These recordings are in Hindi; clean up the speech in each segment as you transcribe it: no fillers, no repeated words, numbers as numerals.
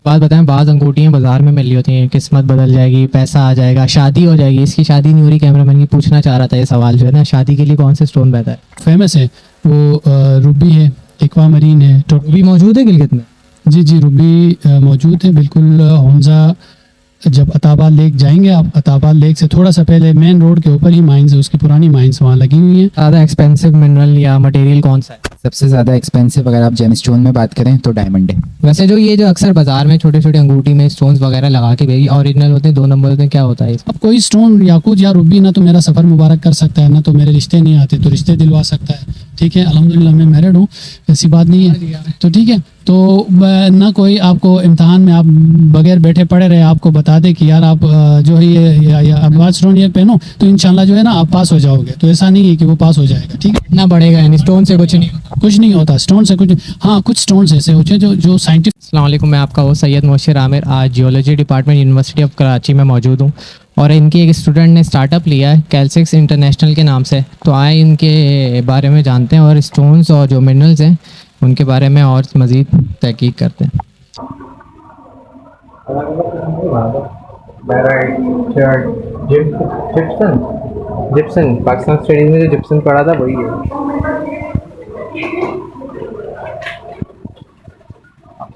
बात बताएं, बाज़ अंगूठियाँ बाजार में मिल रही होती हैं, किस्मत बदल जाएगी, पैसा आ जाएगा, शादी हो जाएगी। इसकी शादी नहीं हो रही, कैमरामैन की पूछना चाह रहा था ये सवाल जो है ना, शादी के लिए कौन से स्टोन बेहतर है? फेमस है वो रूबी है, एक्वामरीन है। तो रूबी मौजूद है गिलगित में? जी रूबी मौजूद है बिल्कुल। हमजा जब अताबाद लेक जाएंगे आप, अताबाद लेक से थोड़ा सा पहले मेन रोड के ऊपर ही माइंस है, उसकी पुरानी माइंस वहाँ लगी हुई हैं। ज़्यादा एक्सपेंसिव मिनरल या मटेरियल कौन सा है? सबसे ज़्यादा एक्सपेंसिव अगर आप जेमस्टोन में बात करें तो डायमंड है। वैसे जो अक्सर बाजार में छोटे छोटे अंगूठी में स्टोन्स वगैरह लगा के भेजी, ओरिजिनल होते हैं, 2 नंबर होते हैं, क्या होता है इसमें? अब कोई स्टोन याकूत या रूबी ना तो मेरा सफ़र मुबारक कर सकता है, ना तो मेरे रिश्ते नहीं आते तो रिश्ते दिलवा सकता है। ठीक है, अल्हम्दुलिल्लाह मैं मैरिड हूँ, ऐसी बात नहीं है। तो ठीक है, तो ना कोई आपको इम्तहान में आप बगैर बैठे पड़े रहे आपको बता दे कि यार आप जो है ये अबाद स्टोन ये पहनो तो इंशाल्लाह जो है ना आप पास हो जाओगे। तो ऐसा नहीं है कि वो पास हो जाएगा। ठीक है, इतना बढ़ेगा यानी स्टोन से कुछ नहीं होता? कुछ नहीं होता स्टोन से कुछ। हाँ, कुछ स्टोन्स ऐसे होते हैं जो साइंटिफिक। अस्सलाम वालेकुम, मैं आपका वो सैयद मोशर आमिर आज geology department university of Karachi में मौजूद हूँ और इनकी एक स्टूडेंट ने स्टार्टअप लिया है कैलसिक्स इंटरनेशनल के नाम से। तो आए इनके बारे में जानते हैं और स्टोन्स और जो मिनरल्स हैं उनके बारे में और मज़ीद तहकीक करते हैं। जिप्सन पाकिस्तान स्टडीज में जो जिप्सन पढ़ा था वही है।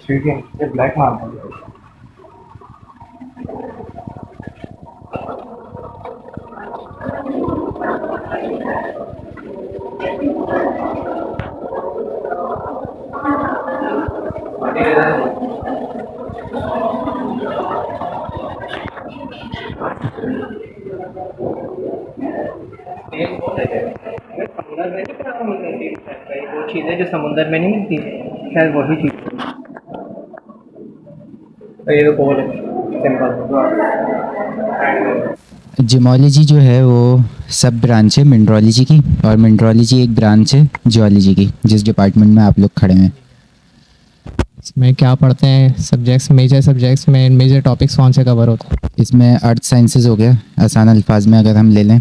ठीक है, ये ब्लैक मार्बल है। वो चीज़ें जो समुंदर में नहीं मिलती, शायद वही चीज़। ये तो बहुत सिंपल। जिमोलॉजी जो है वो सब ब्रांच है मिनरोलॉजी की, और मिनरोलॉजी एक ब्रांच है जियोलॉजी की, जिस डिपार्टमेंट में आप लोग खड़े हैं। इसमें क्या पढ़ते हैं सब्जेक्ट्स, मेजर सब्जेक्ट्स में मेजर टॉपिक्स कौन से कवर होते हैं? इसमें अर्थ साइंसेज हो गया आसान अल्फाज में अगर हम ले लें,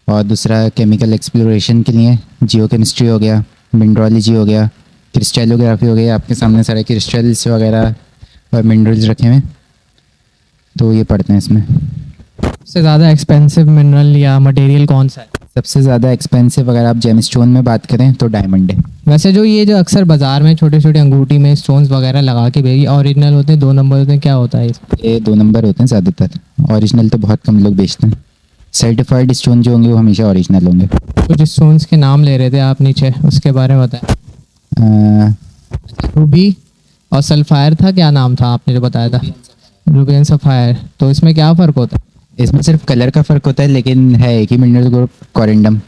और दूसरा केमिकल एक्सप्लोरेशन के लिए जियो केमिस्ट्री हो गया, मिनरोलॉजी हो गया, क्रिस्टलोग्राफी हो गया। आपके सामने सारे क्रिस्टल्स वगैरह और मिनरल्स रखे हुए हैं, तो ये पढ़ते हैं इसमें। सबसे ज़्यादा एक्सपेंसिव मिनरल या मटेरियल कौन सा है? सबसे ज़्यादा एक्सपेंसिव अगर आप जेमस्टोन में बात करें तो डायमंड है। वैसे जो अक्सर बाजार में छोटे छोटे अंगूठी में स्टोन्स वगैरह लगा के भेजी, ओरिजिनल होते हैं, 2 नंबर होते हैं, क्या होता है इसमें? ये 2 नंबर होते हैं ज़्यादातर, ओरिजिनल तो बहुत कम लोग बेचते हैं। सर्टिफाइड स्टोन जो होंगे वो हमेशा ओरिजिनल होंगे। कुछ स्टोन्स के नाम ले रहे थे आप नीचे, उसके बारे में बताएं। रूबी और सल्फायर था, क्या नाम था आपने जो बताया था? Ruby and sapphire. तो इसमें क्या फ़र्क होता है? इसमें सिर्फ कलर का फ़र्क होता है, लेकिन है एक ही मिनरल ग्रुप, कोरिंडम।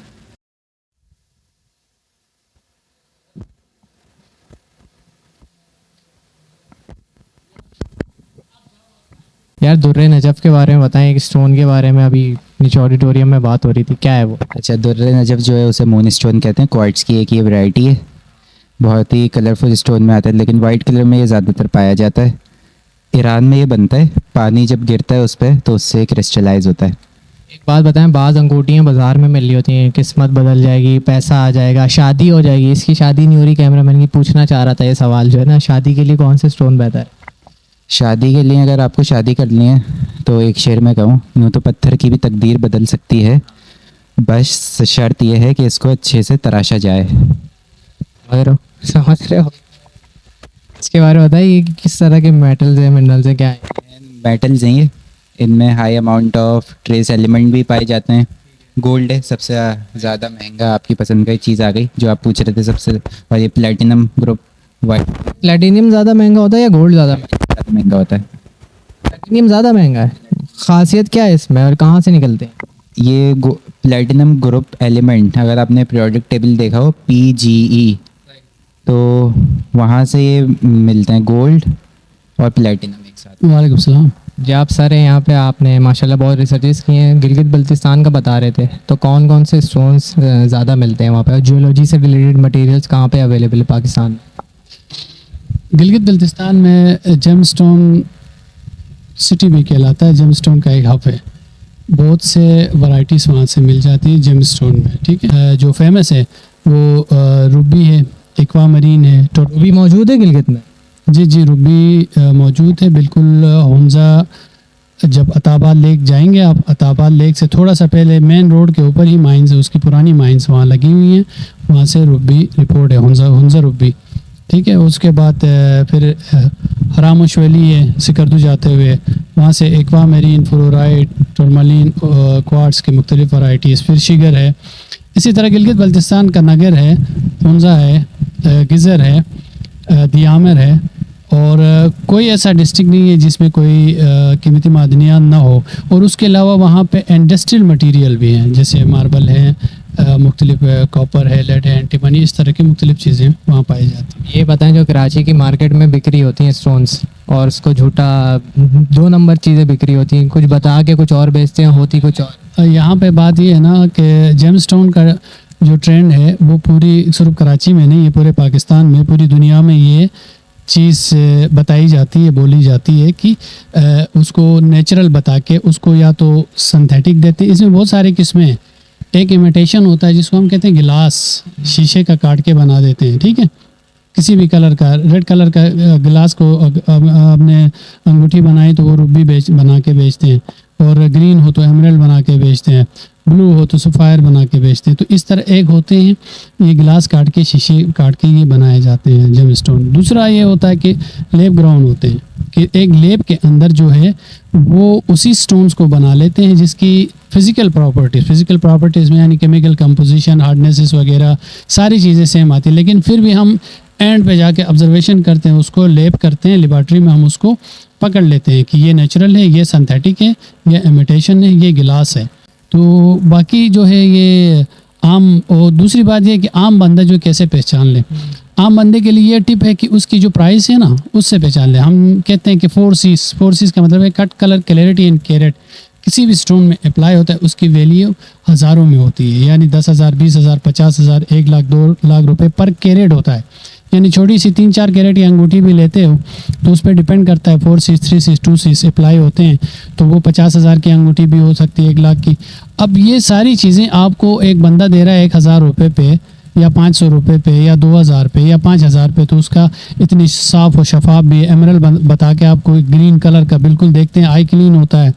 यार दुर्रे नजफ़ के बारे में बताएं, एक स्टोन के बारे में अभी नीचे ऑडिटोरियम में बात हो रही थी, क्या है वो? अच्छा, दुर्रे नजफ़ जो है उसे मून स्टोन कहते हैं। क्वार्ट्ज की एक ये वैरायटी है, बहुत ही कलरफुल स्टोन में आता है, लेकिन वाइट कलर में ये ज़्यादातर पाया जाता है। ईरान में ये बनता है, पानी जब गिरता है उस पर तो उससे क्रिस्टलाइज होता है। एक बात बताएं, बाज़ अंगूठियाँ बाजार में मिल रही होती हैं, किस्मत बदल जाएगी, पैसा आ जाएगा, शादी हो जाएगी। इसकी शादी नहीं हो रही, कैमरामैन की पूछना चाह रहा था ये सवाल जो है ना, शादी के लिए कौन से स्टोन बेहतर है? शादी के लिए अगर आपको शादी करनी है तो एक शेर में कहूँ, यूँ तो पत्थर की भी तकदीर बदल सकती है, बस शर्त यह है कि इसको अच्छे से तराशा जाए। समझ रहे हो? इसके बारे में बताइए कि किस तरह के मेटल्स हैं, मिनरल्स हैं, क्या है? मेटल्स हैं ये, इनमें high amount of trace element भी पाए जाते हैं। गोल्ड है सबसे ज़्यादा महंगा, आपकी पसंद का चीज़ आ गई जो आप पूछ रहे थे सबसे, और ये प्लेटिनम ग्रुप वाइट। प्लेटिनियम ज़्यादा महंगा होता है या गोल्ड ज़्यादा महंगा होता है? प्लेटिनियम ज़्यादा महंगा है। खासियत क्या है इसमें और कहाँ से निकलते हैं? ये प्लेटिनम ग्रुप एलिमेंट अगर आपने पीरियोडिक टेबल देखा हो PGE, तो वहाँ से ये मिलते हैं, गोल्ड और प्लेटिनम एक साथ। वालेकुम सलाम जी, आप सर हैं यहाँ पे, आपने माशाल्लाह बहुत रिसर्चेस किए हैं, गिलगित बल्तिस्तान का बता रहे थे, तो कौन कौन से स्टोन्स ज़्यादा मिलते हैं वहाँ पे, और जियोलॉजी से रिलेटेड मटेरियल्स कहाँ पे अवेलेबल है पाकिस्तान में? गिलगित बल्तिस्तान में जेमस्टोन सिटी भी कहलाता है, जेमस्टोन का एक हब है, बहुत से वैरायटीज़ वहाँ से मिल जाती है जेमस्टोन में। ठीक है, जो फेमस है वो रूबी है, एक्वामरीन है। तो रूबी मौजूद है गिलगित में? जी जी, रुबी मौजूद है बिल्कुल। हुंजा जब अताबाद लेक जाएंगे आप, अताबाद लेक से थोड़ा सा पहले मेन रोड के ऊपर ही माइंस है, उसकी पुरानी माइंस वहाँ लगी हुई हैं, वहाँ से रुबी रिपोर्ट है, हुंजा रुबी। ठीक है, उसके बाद फिर हरामुश वैली है सिकरदू जाते हुए, वहाँ से aqua marine, fluoride, tourmaline, quartz के मुख्तलिफ वैराइटीज़, फिर शिगर है। इसी तरह गिलगित बल्तिस्तान का नगर है, हुंजा है, गिज़र है, दियामर है, और कोई ऐसा डिस्ट्रिक्ट नहीं है जिसमें कोई कीमती मादनियात ना हो। और उसके अलावा वहाँ पे इंडस्ट्रियल मटेरियल भी हैं, जैसे मार्बल है, मुख्तलिफ कॉपर है, लेड है, एंटीमनी, इस तरह की मुख्तलिफ चीज़ें वहाँ पाई जाती हैं। ये बताएं जो कराची की मार्केट में बिक्री होती हैं स्टोन्स, और उसको झूठा 2 नंबर चीज़ें बिक्री होती हैं, कुछ बता के कुछ और बेचते हैं, होती कुछ और। यहाँ पे बात ये है ना कि जेम स्टोन का जो ट्रेंड है वो पूरी सिर्फ कराची में नहीं है, पूरे पाकिस्तान में, पूरी दुनिया में ये चीज़ बताई जाती है, बोली जाती है कि उसको नेचुरल बता के उसको या तो सिंथेटिक देते हैं। इसमें बहुत सारी किस्में हैं। एक इमिटेशन होता है जिसको हम कहते हैं गिलास, शीशे का काट के बना देते हैं, ठीक है, किसी भी कलर का, रेड कलर का गिलास को अपने अंगूठी बनाई तो वो रुबी बना के बेचते हैं, और ग्रीन हो तो एमरल्ड बना के बेचते हैं, ब्लू हो तो सफ़ायर बना के बेचते हैं। तो इस तरह एक होते हैं ये गिलास काट के, शीशे काट के ये बनाए जाते हैं जेम स्टोन। दूसरा ये होता है कि लेब ग्राउंड होते हैं, कि एक लेब के अंदर जो है वो उसी स्टोन्स को बना लेते हैं जिसकी फ़िज़िकल प्रॉपर्टीज़ में यानी केमिकल कंपोजिशन, हार्डनेसेस वगैरह सारी चीज़ें सेम आती हैं, लेकिन फिर भी हम एंड पे जाके ऑब्जर्वेशन करते हैं, उसको लेब करते हैं, लेबॉर्ट्री में हम उसको पकड़ लेते हैं कि ये नेचुरल है, ये सिंथेटिक है, ये इमिटेशन है, ये गिलास है। तो बाकी जो है ये आम, और दूसरी बात ये कि आम बंदा जो कैसे पहचान ले, आम बंदे के लिए ये टिप है कि उसकी जो प्राइस है ना उससे पहचान ले। हम कहते हैं कि 4 C's का मतलब है cut, colour, clarity and carrot. किसी भी स्टोन में अप्लाई होता है उसकी वैल्यू हज़ारों में होती है, यानी 10,000, 20,000, 50,000, 1 लाख, 2 लाख रुपए पर कैरेट होता है। यानी छोटी सी 3-4 कैरेट की अंगूठी भी लेते हो तो उस पर डिपेंड करता है, 4 C's, 3 C's, 2 C's अप्लाई होते हैं तो वो 50,000 की अंगूठी भी हो सकती है, 1 लाख की। अब ये सारी चीज़ें आपको एक बंदा दे रहा है 1,000 रुपये पे, या 500 रुपये पे, या 2,000 पे, या 5,000 पे, तो उसका इतनी साफ़ और शफाफ भी एमरल्ड बता के आपको ग्रीन कलर का, बिल्कुल देखते हैं आई क्लीन होता है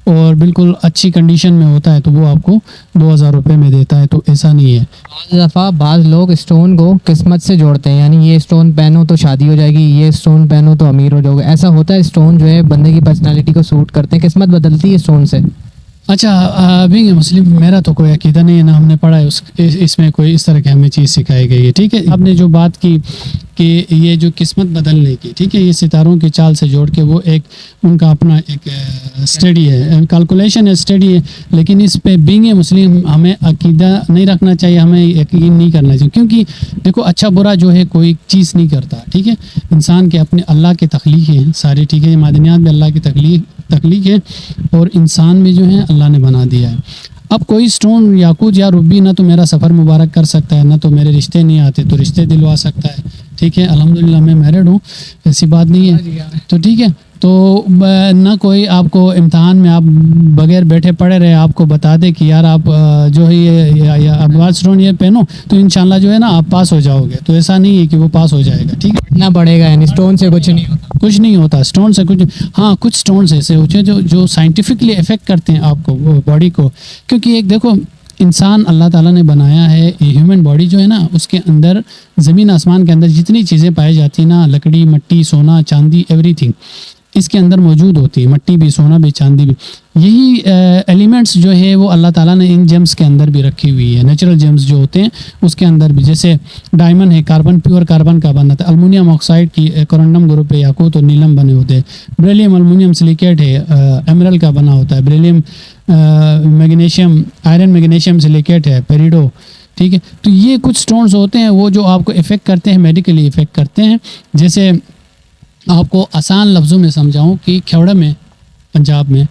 और बिल्कुल अच्छी कंडीशन में होता है, तो वो आपको 2,000 रुपये में देता है। तो ऐसा नहीं है। बाज़ दफ़ा बाज़ लोग स्टोन को किस्मत से जोड़ते हैं, यानी ये स्टोन पहनो तो शादी हो जाएगी, ये स्टोन पहनो तो अमीर हो जाओगे। ऐसा होता है? स्टोन जो है बंदे की पर्सनालिटी को सूट करते हैं, किस्मत बदलती है स्टोन से? अच्छा, बीइंग मुस्लिम मेरा तो कोई अकीदा नहीं है, ना हमने पढ़ा है इसमें कोई इस तरह की हमें चीज़ सिखाई गई है। ठीक है, आपने जो बात की कि ये जो किस्मत बदलने की, ठीक है, ये सितारों की चाल से जोड़ के, वो एक उनका अपना एक स्टडी है, कैलकुलेशन है, स्टडी है। लेकिन इस पे बीइंग मुस्लिम हमें अकीदा नहीं रखना चाहिए, हमें यकीन नहीं करना चाहिए, क्योंकि देखो अच्छा बुरा जो है कोई चीज़ नहीं करता। ठीक है, इंसान के अपने अल्लाह के तख्लीक हैं सारी, ठीक है, मादनियात भी अल्लाह की तख्लीक है, और इंसान में जो है अल्लाह ने बना दिया है। अब कोई स्टोन, याकूत या रुबी ना तो मेरा सफ़र मुबारक कर सकता है, ना तो मेरे रिश्ते नहीं आते तो रिश्ते दिलवा सकता है। ठीक है, अल्हम्दुलिल्लाह मैं मैरिड हूँ, ऐसी बात नहीं है। तो ठीक है, तो ना कोई आपको इम्तहान में आप बगैर बैठे पड़े रहे आपको बता दे कि यार आप जो है ये अबवाज स्टोन ये पहनो तो इंशाल्लाह जो है ना आप पास हो जाओगे। तो ऐसा नहीं है कि वो पास हो जाएगा। ठीक है, पढ़ना पड़ेगा, यानी स्टोन से कुछ नहीं होता। कुछ नहीं होता स्टोन से कुछ। हाँ, कुछ स्टोन्स ऐसे होते हैं जो साइंटिफिकली इफेक्ट करते हैं आपको, बॉडी को। क्योंकि एक देखो, इंसान अल्लाह ताला ने बनाया है, ये ह्यूमन बॉडी जो है ना उसके अंदर ज़मीन आसमान के अंदर जितनी चीज़ें पाई जाती हैं ना, लकड़ी, मिट्टी, सोना, चांदी, एवरीथिंग इसके अंदर मौजूद होती है। मिट्टी भी, सोना भी, चांदी भी, यही एलिमेंट्स जो है वो अल्लाह ताला ने इन जेम्स के अंदर भी रखी हुई है। नेचुरल जेम्स जो होते हैं उसके अंदर भी, जैसे डायमंड है, कार्बन, प्योर कार्बन का बना था। अल्मुनियम ऑक्साइड की कोरंडम ग्रुप है, याकूत और नीलम बने होते हैं। बेरिलियम अल्मुनियम सिलिकेट है, एमरल्ड का बना होता है। Beryllium magnesium, iron magnesium silicate है, पेरिडो। ठीक है, तो ये कुछ स्टोन्स होते हैं वो जो आपको इफ़ेक्ट करते हैं, मेडिकली इफ़ेक्ट करते हैं। जैसे आपको आसान लफ्ज़ों में समझाऊं कि खेवड़ा में, पंजाब में,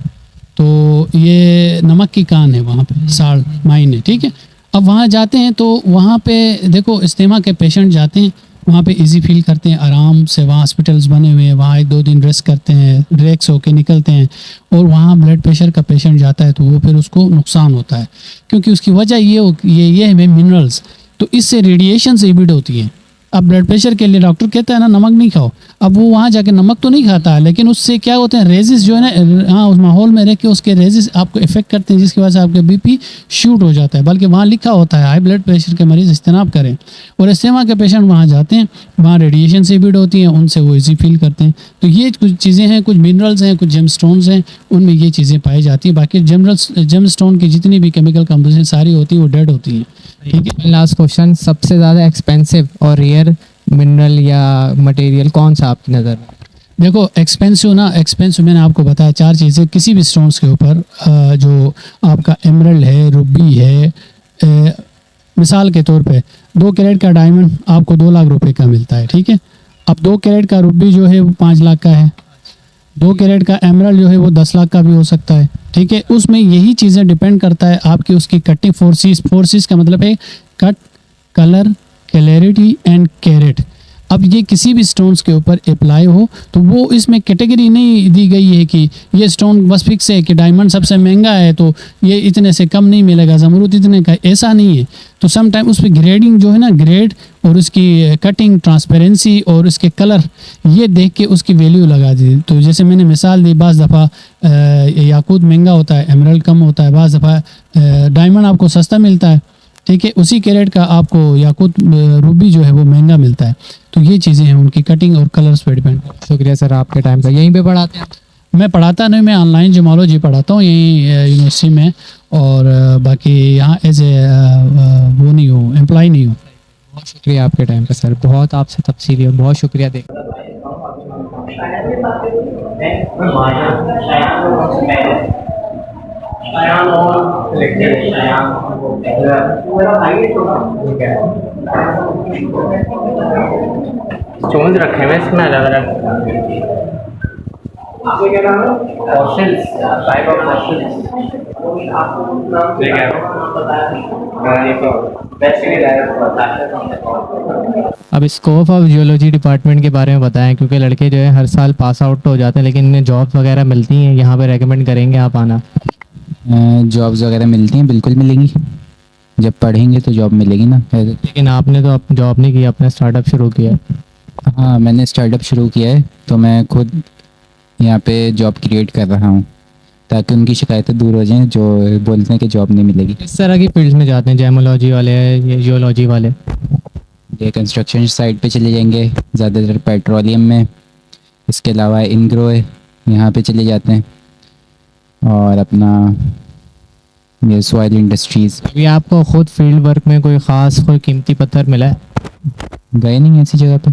तो ये नमक की कान है, वहाँ पे साड़ माइन है। ठीक है, अब वहाँ जाते हैं तो वहाँ पे देखो इस्तेमा के पेशेंट जाते हैं, वहाँ पे इजी फील करते हैं, आराम से। वहाँ हॉस्पिटल्स बने हुए हैं, वहाँ 1-2 दिन रेस्ट करते हैं, रिलैक्स होके निकलते हैं। और वहाँ ब्लड प्रेशर का पेशेंट जाता है तो वो फिर उसको नुकसान होता है, क्योंकि उसकी वजह ये है मिनरल्स। तो इससे रेडिएशन से इमिट होती है। अब ब्लड प्रेशर के लिए डॉक्टर कहता है ना नमक नहीं खाओ, अब वो वहाँ जाके नमक तो नहीं खाता है, लेकिन उससे क्या होते हैं रेजिस जो है ना, हाँ उस माहौल में रह के उसके रेजिस आपको इफेक्ट करते हैं, जिसकी वजह से आपके बीपी शूट हो जाता है। बल्कि वहाँ लिखा होता है हाई ब्लड प्रेशर के मरीज़ इज्तनाब करें, और इस्तेमा के पेशेंट वहाँ जाते हैं, वहाँ रेडिएशन से बीड होती है, उनसे वो इजी फील करते हैं। तो ये कुछ चीज़ें हैं, कुछ मिनरल्स हैं, कुछ जेम स्टोन्स हैं, उनमें ये चीज़ें पाई जाती हैं। बाकी जेम स्टोन की जितनी भी केमिकल कंपोजिशन सारी होती है वो डेड होती हैं। ठीक है। लास्ट क्वेश्चन, सबसे ज़्यादा एक्सपेंसिव और रेयर मिनरल या मटेरियल कौन सा आपकी नज़र में? देखो एक्सपेंसिव मैंने आपको बताया 4 चीज़ें किसी भी स्टोन्स के ऊपर, जो आपका एमरल्ड है, रुबी है, मिसाल के तौर पे 2 कैरेट का डायमंड आपको 2 लाख रुपए का मिलता है। ठीक है। अब 2 कैरेट का रुबी जो है वो 5 लाख का है, 2 कैरेट का एमरल्ड जो है वो 10 लाख का भी हो सकता है। ठीक है। उसमें यही चीज़ें डिपेंड करता है आपकी उसकी कटिंग फोर्सेस का मतलब है cut, colour, clarity and carrot. अब ये किसी भी स्टोन्स के ऊपर अप्लाई हो तो वो इसमें कैटेगरी नहीं दी गई है कि ये स्टोन बस फिक्स है कि डायमंड सबसे महंगा है तो ये इतने से कम नहीं मिलेगा, ज़मरूद इतने का, ऐसा नहीं है। तो सम टाइम उस पर ग्रेडिंग जो है ना, ग्रेड और उसकी कटिंग, ट्रांसपेरेंसी और उसके कलर, ये देख के उसकी वैल्यू लगा दी। तो जैसे मैंने मिसाल दी, बाज़ दफ़ा याकूत महंगा होता है, एमरल्ड कम होता है, बाज़ दफ़ा डायमंड आपको सस्ता मिलता है। ठीक है। उसी कैरेट का आपको याकूत रूबी जो है वो महंगा मिलता है। तो ये चीज़ें हैं, उनकी कटिंग और कलर्स पे डिपेंड। शुक्रिया सर आपके टाइम का। यहीं पे पढ़ाते हैं? मैं पढ़ाता नहीं, मैं ऑनलाइन जियोलॉजी पढ़ाता हूँ यहीं यूनिवर्सिटी में, और बाकी यहाँ एज ए वो नहीं हूँ, एम्प्लॉय नहीं हूँ। बहुत शुक्रिया आपके टाइम का सर, बहुत आपसे तफसीली और बहुत शुक्रिया देख। स्टोन्स रखे हुए इसमें अलग अलग फॉसिल्स, टाइप ऑफ फॉसिल्स। अब स्कोप ऑफ जियोलॉजी डिपार्टमेंट के बारे में बताएं, क्योंकि लड़के जो है हर साल पास आउट तो हो जाते हैं लेकिन इन्हें जॉब्स वगैरह मिलती हैं, यहाँ पे रेकमेंड करेंगे आप आना? जॉब्स वगैरह मिलती हैं, बिल्कुल मिलेंगी। जब पढ़ेंगे तो जॉब मिलेगी ना। लेकिन आपने तो अब जॉब नहीं की, अपना स्टार्टअप शुरू किया। हाँ, मैंने स्टार्टअप शुरू किया है, तो मैं खुद यहाँ पे जॉब क्रिएट कर रहा हूँ ताकि उनकी शिकायतें दूर हो जाएं जो बोलते हैं कि जॉब नहीं मिलेगी। किस तरह की फील्ड्स में जाते हैं जेमोलॉजी वाले, ये जियोलॉजी वाले? ये कंस्ट्रक्शन साइट पे चले जाएंगे, ज़्यादातर पेट्रोलियम में। इसके अलावा इनग्रो है, यहाँ पे चले जाते हैं, और अपना ये सॉइल इंडस्ट्रीज़। अभी आपको खुद फील्ड वर्क में कोई ख़ास कोई कीमती पत्थर मिला है? गए नहीं ऐसी जगह पे।